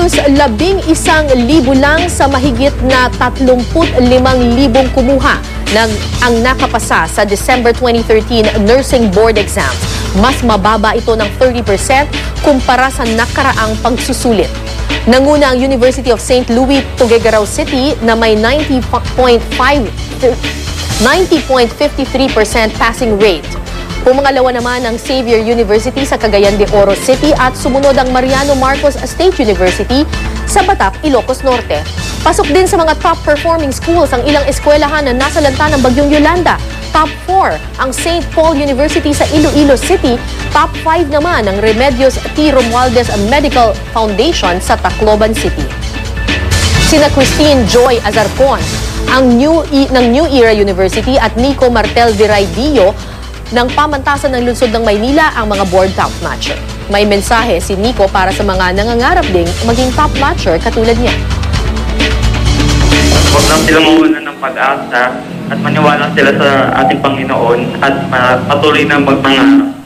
Halos 11,000 lang sa mahigit na 35,000 kumuha ang nakapasa sa December 2013 Nursing Board exams. Mas mababa ito ng 30% kumpara sa nakaraang pagsusulit. Nanguna ang University of St. Louis, Tuguegarao City na may 90.53% passing rate. Pumangalawa naman ang Xavier University sa Cagayan de Oro City at sumunod ang Mariano Marcos State University sa Batap, Ilocos Norte. Pasok din sa mga top performing schools ang ilang eskwelahan na nasa lanta ng Bagyong Yolanda. Top 4 ang St. Paul University sa Iloilo City. Top 5 naman ang Remedios T. Romualdez Medical Foundation sa Tacloban City. Sina Christine Joy Azarcon ng New Era University at Nico Martel Viraydillo ng pamantasan ng lungsod ng Maynila ang mga board top matcher. May mensahe si Nico para sa mga nangangarap ding maging top matcher katulad niya. Huwag lang sila mawalan ng pag-asa at maniwala sila sa ating Panginoon at patuloy na magpangarap.